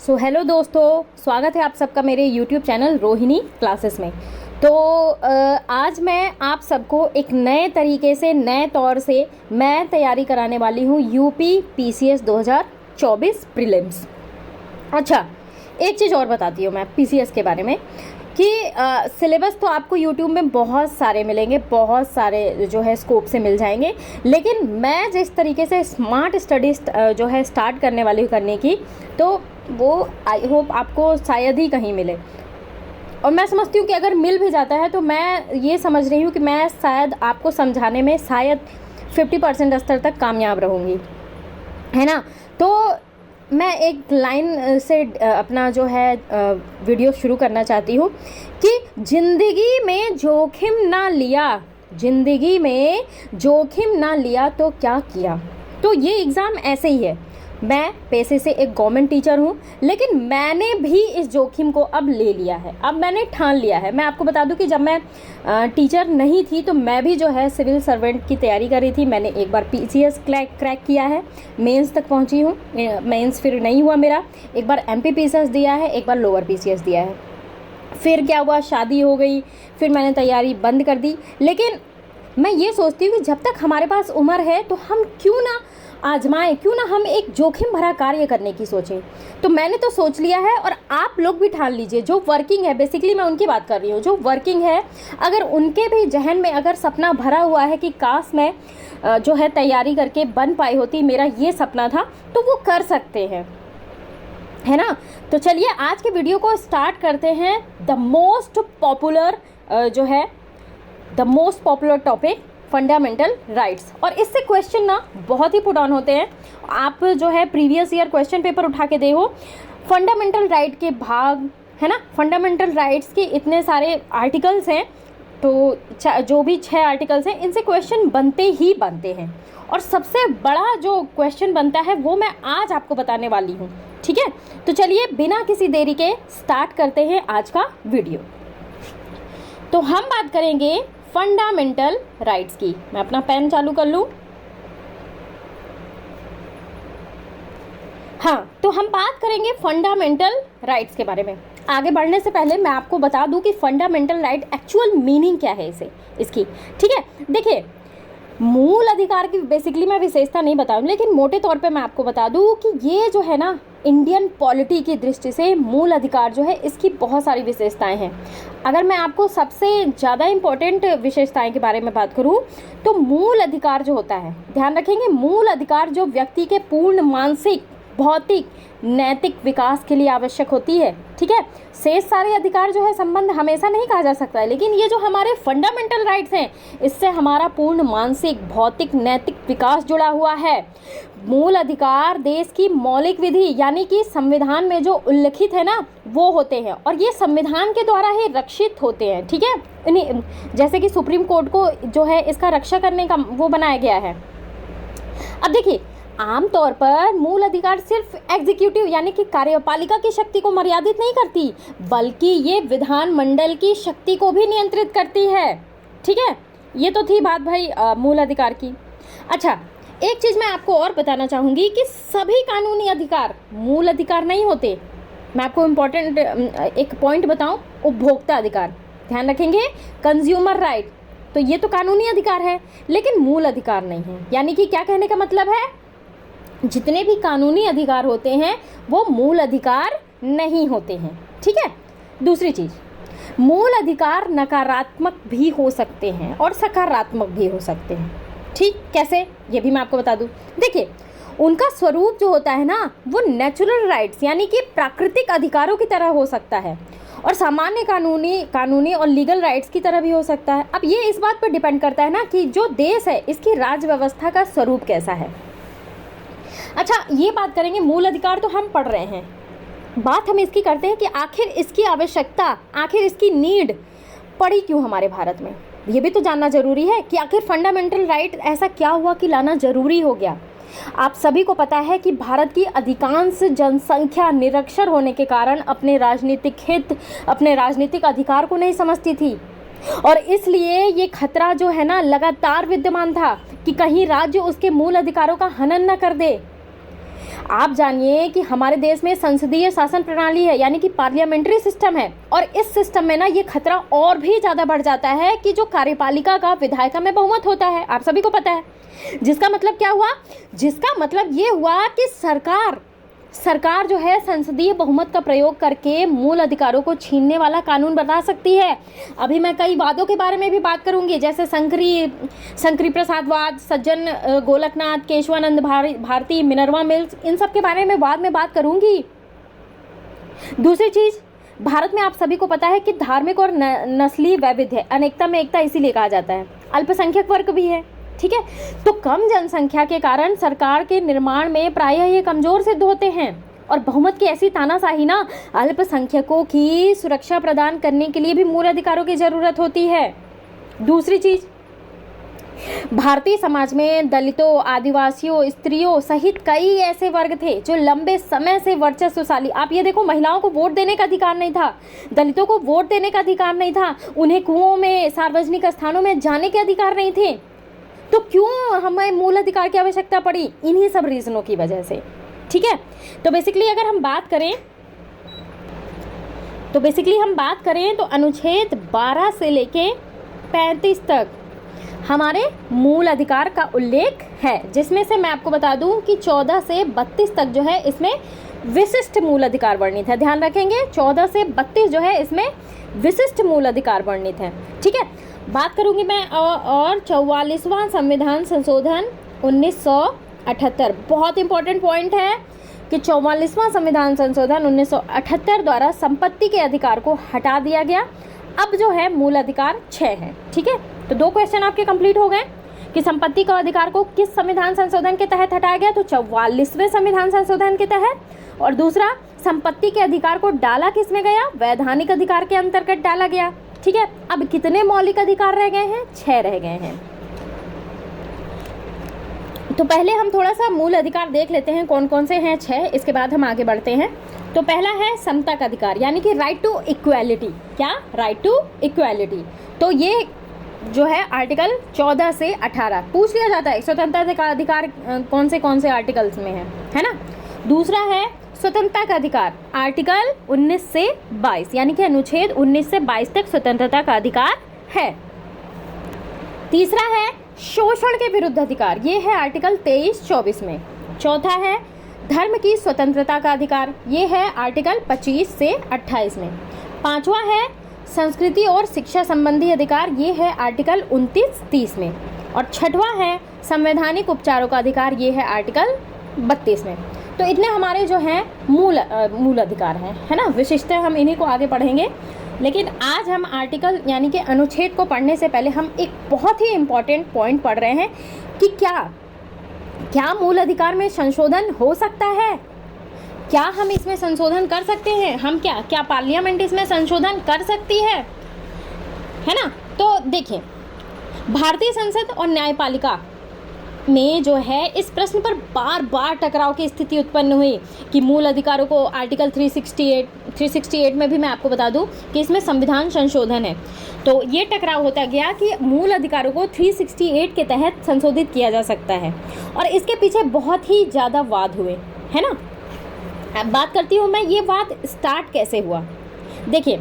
So hello दोस्तों, स्वागत है आप सबका मेरे यूट्यूब चैनल रोहिणी क्लासेस में। तो आज मैं आप सबको एक नए तरीके से, नए तौर से मैं तैयारी कराने वाली हूँ यूपी पीसीएस 2024 प्रीलिम्स। अच्छा, एक चीज़ और बताती हूँ मैं पीसीएस के बारे में कि सिलेबस तो आपको यूट्यूब में बहुत सारे मिलेंगे, बहुत सारे जो है स्कोप से मिल जाएंगे, लेकिन मैं जिस तरीके से स्मार्ट स्टडी जो है स्टार्ट करने वाली हूँ करने की, तो वो आई होप आपको शायद ही कहीं मिले। और मैं समझती हूँ कि अगर मिल भी जाता है तो मैं ये समझ रही हूँ कि मैं शायद आपको समझाने में शायद 50% स्तर तक कामयाब रहूँगी, है ना। तो मैं एक लाइन से अपना जो है वीडियो शुरू करना चाहती हूँ कि ज़िंदगी में जोखिम ना लिया, ज़िंदगी में जोखिम ना लिया तो क्या किया। तो ये एग्ज़ाम ऐसे ही है। मैं पेशे से एक गवर्नमेंट टीचर हूँ, लेकिन मैंने भी इस जोखिम को अब ले लिया है, अब मैंने ठान लिया है। मैं आपको बता दूँ कि जब मैं टीचर नहीं थी तो मैं भी जो है सिविल सर्वेंट की तैयारी कर रही थी। मैंने एक बार पीसीएस क्रैक किया है, मेंस तक पहुँची हूँ, मेंस फिर नहीं हुआ मेरा। एक बार एमपी पीसीएस दिया है, एक बार लोअर पीसीएस दिया है। फिर क्या हुआ, शादी हो गई, फिर मैंने तैयारी बंद कर दी। लेकिन मैं ये सोचती हूँ कि जब तक हमारे पास उम्र है तो हम क्यों ना आजमाएं, क्यों ना हम एक जोखिम भरा कार्य करने की सोचें। तो मैंने तो सोच लिया है, और आप लोग भी ठान लीजिए। जो वर्किंग है, बेसिकली मैं उनकी बात कर रही हूँ, जो वर्किंग है, अगर उनके भी जहन में अगर सपना भरा हुआ है कि काश मैं जो है तैयारी करके बन पाई होती, मेरा ये सपना था, तो वो कर सकते हैं, है ना। तो चलिए आज के वीडियो को स्टार्ट करते हैं। The most popular topic fundamental rights. और इससे क्वेश्चन ना बहुत ही पुट ऑन होते हैं। आप जो है प्रीवियस ईयर क्वेश्चन पेपर उठा के देखो, फंडामेंटल राइट के भाग, है ना, फंडामेंटल राइट्स के इतने सारे आर्टिकल्स हैं, तो जो भी 6 आर्टिकल्स हैं, इनसे क्वेश्चन बनते ही बनते हैं। और सबसे बड़ा जो क्वेश्चन बनता है वो मैं आज आपको बताने वाली हूँ, ठीक है। तो चलिए बिना किसी देरी के स्टार्ट करते हैं आज का वीडियो। तो हम बात करेंगे फंडामेंटल राइट्स की। मैं अपना पेन चालू कर लूँ। हाँ, तो हम बात करेंगे फंडामेंटल राइट्स के बारे में। आगे बढ़ने से पहले मैं आपको बता दूं कि फंडामेंटल राइट एक्चुअल मीनिंग क्या है इसकी, ठीक है। देखिए, मूल अधिकार की बेसिकली मैं विशेषता नहीं बताऊँ, लेकिन मोटे तौर पे मैं आपको बता दूं कि ये जो है ना, इंडियन पॉलिटी की दृष्टि से मूल अधिकार जो है, इसकी बहुत सारी विशेषताएं हैं। अगर मैं आपको सबसे ज़्यादा इम्पोर्टेंट विशेषताएं के बारे में बात करूं, तो मूल अधिकार जो होता है, ध्यान रखेंगे, मूल अधिकार जो व्यक्ति के पूर्ण मानसिक, भौतिक, नैतिक विकास के लिए आवश्यक होती है, ठीक है। शेष सारे अधिकार जो है संबंध हमेशा नहीं कहा जा सकता है, लेकिन ये जो हमारे फंडामेंटल राइट्स हैं, इससे हमारा पूर्ण मानसिक, भौतिक, नैतिक विकास जुड़ा हुआ है। मूल अधिकार देश की मौलिक विधि यानी कि संविधान में जो उल्लिखित है ना, वो होते हैं, और ये संविधान के द्वारा ही रक्षित होते हैं, ठीक है। इन्हीं जैसे कि सुप्रीम कोर्ट को जो है इसका रक्षा करने का वो बनाया गया है। अब देखिए, आमतौर पर मूल अधिकार सिर्फ एग्जीक्यूटिव यानी कि कार्यपालिका की शक्ति को मर्यादित नहीं करती, बल्कि ये विधानमंडल की शक्ति को भी नियंत्रित करती है, ठीक है। ये तो थी बात भाई मूल अधिकार की। अच्छा, एक चीज़ मैं आपको और बताना चाहूँगी कि सभी कानूनी अधिकार मूल अधिकार नहीं होते। मैं आपको इम्पोर्टेंट एक पॉइंट बताऊँ, उपभोक्ता अधिकार, ध्यान रखेंगे, कंज्यूमर राइट, तो ये तो कानूनी अधिकार है, लेकिन मूल अधिकार नहीं है। यानी कि क्या कहने का मतलब है, जितने भी कानूनी अधिकार होते हैं वो मूल अधिकार नहीं होते हैं, ठीक है। दूसरी चीज़, मूल अधिकार नकारात्मक भी हो सकते हैं और सकारात्मक भी हो सकते हैं, ठीक। कैसे, ये भी मैं आपको बता दूं। देखिए, उनका स्वरूप जो होता है ना, वो नेचुरल राइट्स यानी कि प्राकृतिक अधिकारों की तरह हो सकता है, और सामान्य कानूनी और लीगल राइट्स की तरह भी हो सकता है। अब ये इस बात पर डिपेंड करता है ना कि जो देश है, इसकी राज्य व्यवस्था का स्वरूप कैसा है। अच्छा, ये बात करेंगे, मूल अधिकार तो हम पढ़ रहे हैं, बात हम इसकी करते हैं कि आखिर इसकी आवश्यकता, आखिर इसकी नीड पड़ी क्यों हमारे भारत में। ये भी तो जानना जरूरी है कि आखिर फंडामेंटल राइट ऐसा क्या हुआ कि लाना जरूरी हो गया। आप सभी को पता है कि भारत की अधिकांश जनसंख्या निरक्षर होने के कारण अपने राजनीतिक हित, अपने राजनीतिक अधिकार को नहीं समझती थी, और इसलिए ये खतरा जो है ना लगातार विद्यमान था कि कहीं राज्य उसके मूल अधिकारों का हनन न कर दे। आप जानिए कि हमारे देश में संसदीय शासन प्रणाली है, यानी कि पार्लियामेंट्री सिस्टम है, और इस सिस्टम में ना ये खतरा और भी ज़्यादा बढ़ जाता है कि जो कार्यपालिका का विधायिका में बहुमत होता है, आप सभी को पता है। जिसका मतलब क्या हुआ? जिसका मतलब ये हुआ कि सरकार जो है संसदीय बहुमत का प्रयोग करके मूल अधिकारों को छीनने वाला कानून बना सकती है। अभी मैं कई वादों के बारे में भी बात करूंगी, जैसे शंकरी प्रसाद वाद, सज्जन गोलकनाथ, केशवानंद भारती, मिनर्वा मिल्स, इन सब के बारे में बाद में बात करूंगी। दूसरी चीज, भारत में आप सभी को पता है कि धार्मिक और नस्लीय वैविध्य है, अनेकता में एकता इसीलिए कहा जाता है। अल्पसंख्यक वर्ग भी है, ठीक है। तो कम जनसंख्या के कारण सरकार के निर्माण में प्रायः ये कमजोर सिद्ध होते हैं, और बहुमत की ऐसी तानाशाही ना अल्पसंख्यकों की सुरक्षा प्रदान करने के लिए भी मूल अधिकारों की जरूरत होती है। दूसरी चीज, भारतीय समाज में दलितों, आदिवासियों, स्त्रियों सहित कई ऐसे वर्ग थे जो लंबे समय से वर्चस्वशाली, आप ये देखो, महिलाओं को वोट देने का अधिकार नहीं था, दलितों को वोट देने का अधिकार नहीं था, उन्हें कुओं में, सार्वजनिक स्थानों में जाने के अधिकार नहीं थे। तो क्यों हमें मूल अधिकार की आवश्यकता पड़ी? इन्हीं सब रीजनों की वजह से, ठीक है। तो बेसिकली अगर हम बात करें तो अनुच्छेद 12 से लेके 35 तक हमारे मूल अधिकार का उल्लेख है, जिसमें से मैं आपको बता दूं कि 14 से 32 तक जो है इसमें विशिष्ट मूल अधिकार वर्णित है। ध्यान रखेंगे, 14 से 32 जो है इसमें विशिष्ट मूल अधिकार वर्णित है, ठीक है। बात करूंगी मैं और 44वां संविधान संशोधन 1978, बहुत इंपॉर्टेंट पॉइंट है कि 44वां संविधान संशोधन 1978 द्वारा संपत्ति के अधिकार को हटा दिया गया। अब जो है मूल अधिकार 6 है, ठीक है। तो 2 क्वेश्चन आपके कंप्लीट हो गए कि संपत्ति का अधिकार को किस संविधान संशोधन के तहत हटाया गया, तो 44वें संविधान संशोधन के तहत, और दूसरा संपत्ति के अधिकार को डाला किस में गया? वैधानिक अधिकार के अंतर्गत डाला गया, ठीक है। अब कितने मौलिक अधिकार रह गए हैं? 6 रह गए हैं। तो पहले हम थोड़ा सा मूल अधिकार देख लेते हैं कौन कौन से हैं, 6, इसके बाद हम आगे बढ़ते हैं। तो पहला है समता का अधिकार, यानी कि राइट टू इक्वालिटी। क्या? Right to equality. तो ये जो है आर्टिकल 14 से 18 पूछ लिया जाता है, स्वतंत्रता का अधिकार कौन से आर्टिकल्स में है ना। दूसरा है स्वतंत्रता का अधिकार, आर्टिकल 19 से 22, यानी कि अनुच्छेद 19 से 22 तक स्वतंत्रता का अधिकार है। तीसरा है शोषण के विरुद्ध अधिकार, ये है आर्टिकल 23-24 में। चौथा है धर्म की स्वतंत्रता का अधिकार, ये है आर्टिकल 25 से 28 में। पांचवा है संस्कृति और शिक्षा संबंधी अधिकार, ये है आर्टिकल 29-30 में। और छठवां है संवैधानिक उपचारों का अधिकार, ये है आर्टिकल 32 में। तो इतने हमारे जो हैं मूल अधिकार हैं, है ना। विशिष्टता हम इन्हीं को आगे पढ़ेंगे, लेकिन आज हम आर्टिकल यानी कि अनुच्छेद को पढ़ने से पहले हम एक बहुत ही इम्पोर्टेंट पॉइंट पढ़ रहे हैं कि क्या मूल अधिकार में संशोधन हो सकता है? क्या हम इसमें संशोधन कर सकते हैं? हम क्या पार्लियामेंट इसमें संशोधन कर सकती है ना। तो देखिए, भारतीय संसद और न्यायपालिका में जो है इस प्रश्न पर बार बार टकराव की स्थिति उत्पन्न हुई कि मूल अधिकारों को आर्टिकल 368 में भी मैं आपको बता दूं कि इसमें संविधान संशोधन है। तो ये टकराव होता गया कि मूल अधिकारों को 368 के तहत संशोधित किया जा सकता है, और इसके पीछे बहुत ही ज़्यादा वाद हुए, है ना। अब बात करती हूँ मैं, ये वाद स्टार्ट कैसे हुआ। देखिए,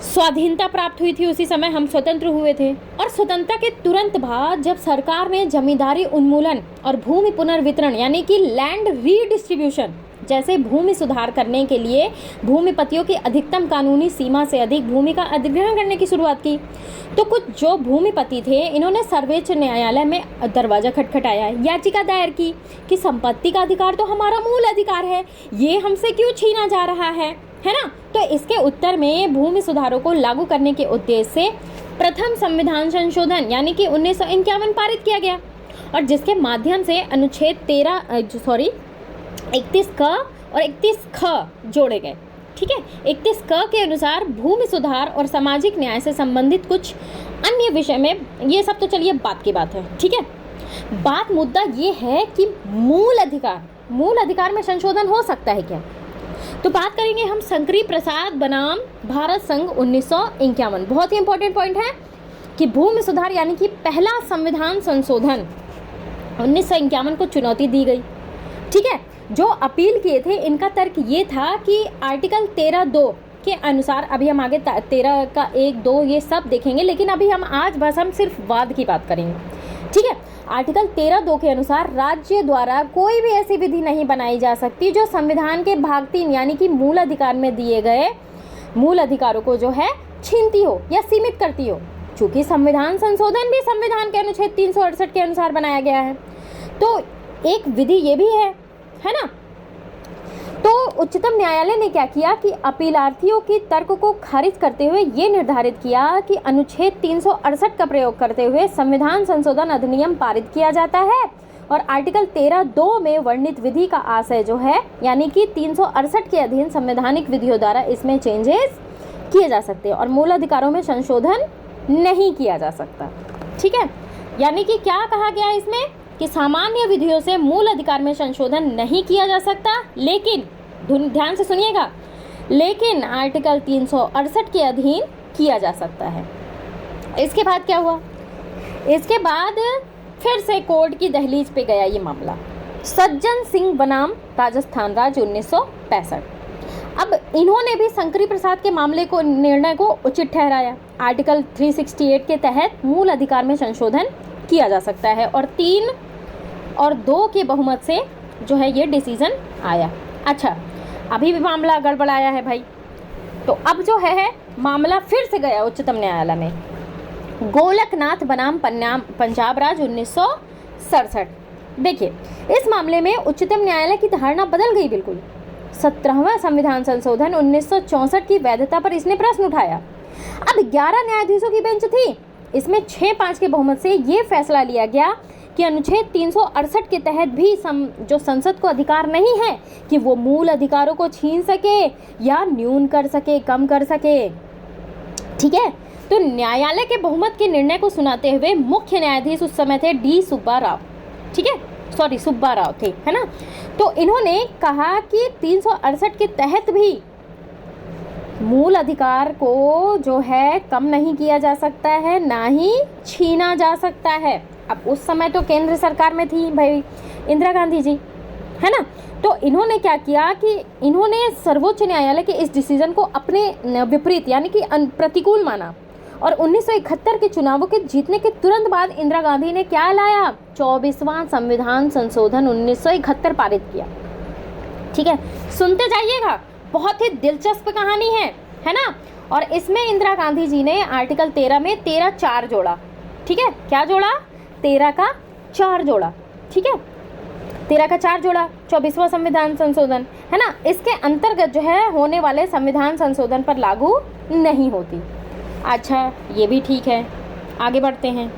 स्वाधीनता प्राप्त हुई थी, उसी समय हम स्वतंत्र हुए थे, और स्वतंत्रता के तुरंत बाद जब सरकार ने जमींदारी उन्मूलन और भूमि पुनर्वितरण यानी कि लैंड रीडिस्ट्रीब्यूशन जैसे भूमि सुधार करने के लिए भूमिपतियों की अधिकतम कानूनी सीमा से अधिक भूमि का अधिग्रहण करने की शुरुआत की, तो कुछ जो भूमिपति थे इन्होंने सर्वोच्च न्यायालय में दरवाजा खटखटाया, याचिका दायर की कि संपत्ति का अधिकार तो हमारा मूल अधिकार है, ये हमसे क्यों छीना जा रहा है ना। तो इसके उत्तर में भूमि सुधारों को लागू करने के उद्देश्य से प्रथम संविधान संशोधन यानी कि 1951 पारित किया गया, और जिसके माध्यम से अनुच्छेद 31 क और 31 ख जोड़े गए, ठीक है। 31 क के अनुसार भूमि सुधार और सामाजिक न्याय से संबंधित कुछ अन्य विषय में, ये सब तो चलिए बात की बात है, ठीक है। मुद्दा ये है कि मूल अधिकार में संशोधन हो सकता है क्या। तो बात करेंगे हम शंकरी प्रसाद बनाम भारत संघ 1951। बहुत ही इंपॉर्टेंट पॉइंट है कि भूमि सुधार यानी कि पहला संविधान संशोधन 1951 को चुनौती दी गई, ठीक है। जो अपील किए थे इनका तर्क ये था कि आर्टिकल 13(2) के अनुसार, अभी हम आगे 13 का 1, 2 ये सब देखेंगे, लेकिन अभी हम सिर्फ वाद की बात करेंगे, ठीक है। आर्टिकल 13(2) के अनुसार राज्य द्वारा कोई भी ऐसी विधि नहीं बनाई जा सकती जो संविधान के भाग 3 यानी कि मूल अधिकार में दिए गए मूल अधिकारों को जो है छीनती हो या सीमित करती हो। चूंकि संविधान संशोधन भी संविधान के अनुच्छेद 368 के अनुसार बनाया गया है, तो एक विधि ये भी है ना। तो उच्चतम न्यायालय ने क्या किया कि अपीलार्थियों की तर्क को खारिज करते हुए ये निर्धारित किया कि अनुच्छेद 368 का प्रयोग करते हुए संविधान संशोधन अधिनियम पारित किया जाता है और आर्टिकल 13(2) में वर्णित विधि का आशय जो है यानी कि 368 के अधीन संवैधानिक विधियों द्वारा इसमें चेंजेस किए जा सकते हैं और मूल अधिकारों में संशोधन नहीं किया जा सकता, ठीक है। यानी कि क्या कहा गया इसमें कि सामान्य विधियों से मूल अधिकार में संशोधन नहीं किया जा सकता, लेकिन ध्यान से सुनिएगा, लेकिन आर्टिकल 368 के अधीन किया जा सकता है। इसके बाद क्या हुआ? इसके बाद फिर से कोर्ट की दहलीज पे गया ये मामला। सज्जन सिंह बनाम राजस्थान राज्य 1965। अब इन्होंने भी शंकरी प्रसाद के मामले को निर्णय को उचित ठहराया। आर्टिकल 368 के तहत मूल अधिकार में संशोधन किया जा सकता है और 3 और 2 के बहुमत से जो है ये डिसीजन आया। अच्छा, अभी भी मामला गड़बड़ाया है भाई, तो अब जो है मामला फिर से गया उच्चतम न्यायालय में। गोलकनाथ बनाम पंजाब राज्य 1967। देखिए, इस मामले में उच्चतम न्यायालय की धारणा बदल गई बिल्कुल। 17वां संविधान संशोधन 1964 की वैधता पर इसने प्रश्न उठाया। अब 11 न्यायाधीशों की बेंच थी, इसमें 6-5 के बहुमत से ये फैसला लिया गया कि अनुच्छेद 368 के तहत भी जो संसद को अधिकार नहीं है कि वो मूल अधिकारों को छीन सके या न्यून कर सके, कम कर सके, ठीक है। तो न्यायालय के बहुमत के निर्णय को सुनाते हुए मुख्य न्यायाधीश उस समय थे डी सुब्बा राव, ठीक है, सॉरी सुब्बा राव थे, है ना। तो इन्होंने कहा कि 368 के तहत भी मूल अधिकार को जो है कम नहीं किया जा सकता है, ना ही छीना जा सकता है। अब उस समय तो केंद्र सरकार में थी भाई इंदिरा गांधी जी, है ना। तो इन्होंने क्या किया कि इन्होंने सर्वोच्च न्यायालय के इस डिसीजन को अपने विपरीत यानी कि प्रतिकूल माना और 1971 के चुनावों के जीतने के तुरंत बाद इंदिरा गांधी ने क्या लाया? 24वां संविधान संशोधन 1971 पारित किया, ठीक है। सुनते जाइएगा, बहुत ही दिलचस्प कहानी है ना। और इसमें इंदिरा गांधी जी ने आर्टिकल 13 में 13(4) जोड़ा, ठीक है। क्या जोड़ा? 13 का 4 जोड़ा, ठीक है। 13 का 4 जोड़ा 24वां संविधान संशोधन, है ना। इसके अंतर्गत जो है होने वाले संविधान संशोधन पर लागू नहीं होती। अच्छा, ये भी ठीक है, आगे बढ़ते हैं।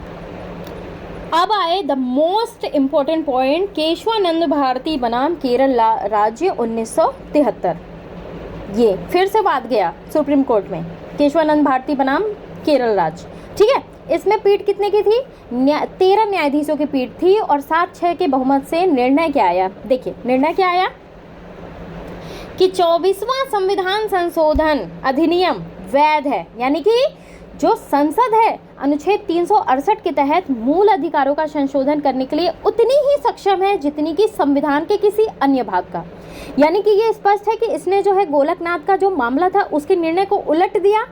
अब आए the most important point, Kesavananda Bharati बनाम केरल राज्य 1973। ये फिर से वाद गया सुप्रीम कोर्ट में, केशवानंद भारती बनाम केरल राज्य, ठीक है। इसमें पीठ कितने की थी? 13 न्यायाधीशों की पीठ थी और 7-6 के बहुमत से निर्णय क्या आया? देखिए, निर्णय क्या आया कि 24वां संविधान संशोधन अधिनियम वैध है, यानी कि जो संसद है अनुच्छेद 368 के तहत मूल अधिकारों का संशोधन करने के लिए उतनी ही सक्षम है जितनी कि संविधान के किसी अन्य भाग का। यानी कि ये स्पष्ट है कि इसने जो है गोलकनाथ का जो मामला था उसके निर्णय को उलट दिया,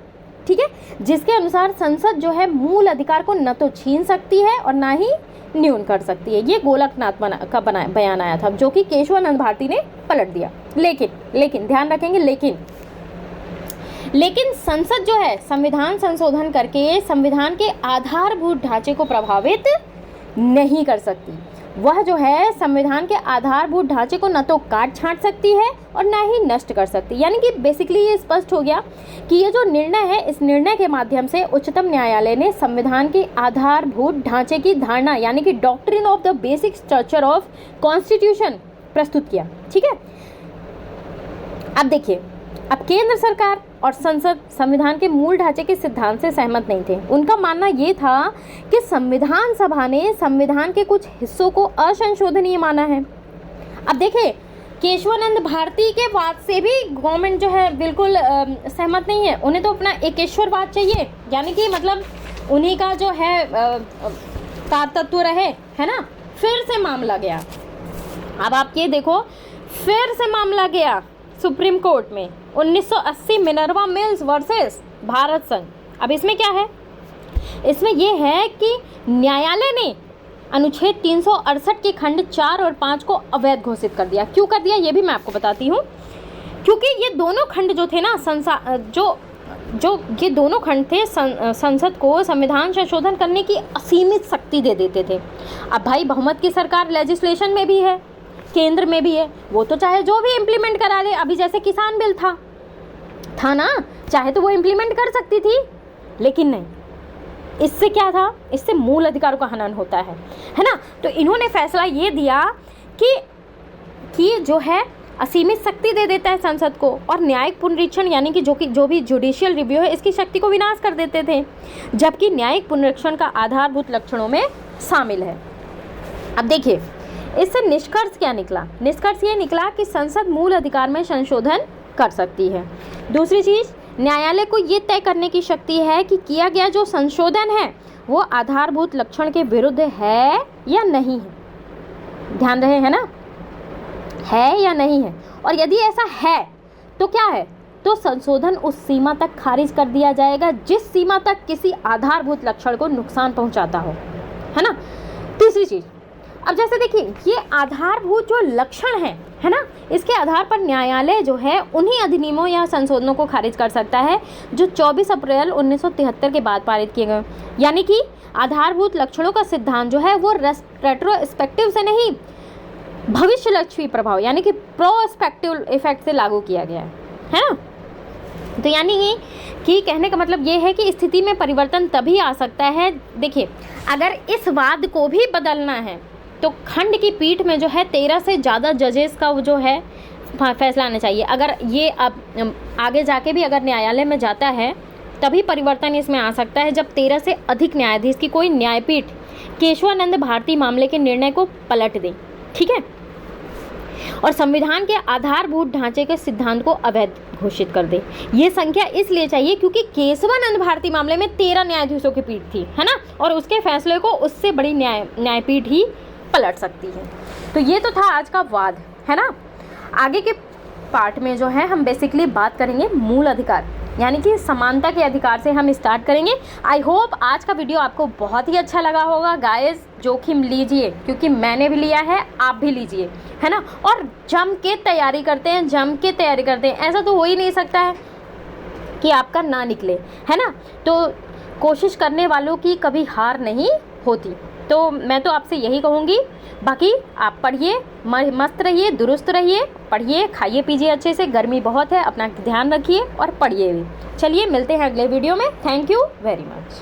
ठीक है, जिसके अनुसार संसद जो है मूल अधिकार को न तो छीन सकती है और ना ही न्यून कर सकती है। ये गोलकनाथ का बयान आया था जो कि केशवानंद भारती ने पलट दिया। लेकिन ध्यान रखेंगे, लेकिन संसद जो है संविधान संशोधन करके संविधान के आधारभूत ढांचे को प्रभावित नहीं कर सकती। वह जो है संविधान के आधारभूत ढांचे को न तो काट छांट सकती है और न ही नष्ट कर सकती। यानी कि बेसिकली ये स्पष्ट हो गया कि ये जो निर्णय है, इस निर्णय के माध्यम से उच्चतम न्यायालय ने संविधान के आधारभूत ढांचे की धारणा यानी कि doctrine of the basic structure of constitution प्रस्तुत किया, ठीक है। अब देखिए, अब केंद्र सरकार और संसद संविधान के मूल ढांचे के सिद्धांत से सहमत नहीं थे। उनका मानना ये था कि संविधान सभा ने संविधान के कुछ हिस्सों को असंशोधनीय माना है। अब देखिए, केशवानंद भारती के वाद से भी गवर्नमेंट जो है बिल्कुल सहमत नहीं है। उन्हें तो अपना एकेश्वरवाद चाहिए, यानी कि मतलब उन्हीं का जो है तत्व रहे, है ना। फिर से मामला गया। अब आप ये देखो, फिर से मामला गया सुप्रीम कोर्ट में 1980 मिनर्वा मिल्स वर्सेस भारत संघ। अब इसमें क्या है, इसमें यह है कि न्यायालय ने अनुच्छेद 368 के खंड 4 और 5 को अवैध घोषित कर दिया। क्यों कर दिया ये भी मैं आपको बताती हूँ। क्योंकि ये दोनों खंड जो थे ना ये दोनों खंड थे संसद को संविधान संशोधन करने की असीमित शक्ति दे देते थे। अब भाई बहुमत की सरकार लेजिस्लेशन में भी है, केंद्र में भी है, वो तो चाहे जो भी इम्प्लीमेंट करा ले। अभी जैसे किसान बिल था ना, चाहे तो वो इम्प्लीमेंट कर सकती थी, लेकिन नहीं। इससे क्या था, इससे मूल अधिकारों का हनन होता है ना। तो इन्होंने फैसला ये दिया कि जो है असीमित शक्ति दे देता है संसद को, और न्यायिक पुनरीक्षण यानी कि जो भी जुडिशियल रिव्यू है इसकी शक्ति को विनाश कर देते थे, जबकि न्यायिक पुनरीक्षण का आधारभूत लक्षणों में शामिल है। अब देखिए इससे निष्कर्ष क्या निकला, निष्कर्ष ये निकला कि संसद मूल अधिकार में संशोधन कर सकती है। दूसरी चीज, न्यायालय को ये तय करने की शक्ति है कि किया गया जो संशोधन है वो आधारभूत लक्षण के विरुद्ध है या नहीं है। ध्यान रहे, है ना, है या नहीं है। और यदि ऐसा है तो क्या है, तो संशोधन उस सीमा तक खारिज कर दिया जाएगा जिस सीमा तक किसी आधारभूत लक्षण को नुकसान पहुंचाता हो, है ना। तीसरी चीज, अब जैसे देखिए ये आधारभूत जो लक्षण है ना, इसके आधार पर न्यायालय जो है उन्हीं अधिनियमों या संशोधनों को खारिज कर सकता है जो 24 अप्रैल 1973 के बाद पारित किए गए। यानी कि आधारभूत लक्षणों का सिद्धांत जो है वो रेट्रोस्पेक्टिव से नहीं, भविष्यलक्षी प्रभाव यानी कि प्रोस्पेक्टिव इफेक्ट से लागू किया गया है ना। तो यानी कि कहने का मतलब ये है कि स्थिति में परिवर्तन तभी आ सकता है। देखिए अगर इस वाद को भी बदलना है तो खंड की पीठ में जो है 13 से ज़्यादा जजेस का जो है फैसला आना चाहिए। अगर ये अब आगे जाके भी अगर न्यायालय में जाता है तभी परिवर्तन इसमें आ सकता है जब 13 से अधिक न्यायाधीश की कोई न्यायपीठ केशवानंद भारती मामले के निर्णय को पलट दे, ठीक है, और संविधान के आधारभूत ढांचे के सिद्धांत को अवैध घोषित कर दे। ये संख्या इसलिए चाहिए क्योंकि केशवानंद भारती मामले में 13 न्यायाधीशों की पीठ थी, है ना, और उसके फैसले को उससे बड़ी न्यायपीठ ही पलट सकती है। तो ये तो था आज का वाद, है ना। आगे के पार्ट में जो है हम बेसिकली बात करेंगे मूल अधिकार यानी कि समानता के अधिकार से हम स्टार्ट करेंगे। आई होप आज का वीडियो आपको बहुत ही अच्छा लगा होगा। गाइस जोखिम लीजिए क्योंकि मैंने भी लिया है, आप भी लीजिए, है ना, और जम के तैयारी करते हैं। ऐसा तो हो ही नहीं सकता है कि आपका ना निकले, है ना। तो कोशिश करने वालों की कभी हार नहीं होती। तो मैं तो आपसे यही कहूँगी। बाकी आप पढ़िए, मस्त रहिए, दुरुस्त रहिए, पढ़िए, खाइए पीजिए अच्छे से, गर्मी बहुत है, अपना ध्यान रखिए और पढ़िए भी। चलिए मिलते हैं अगले वीडियो में। Thank you very much.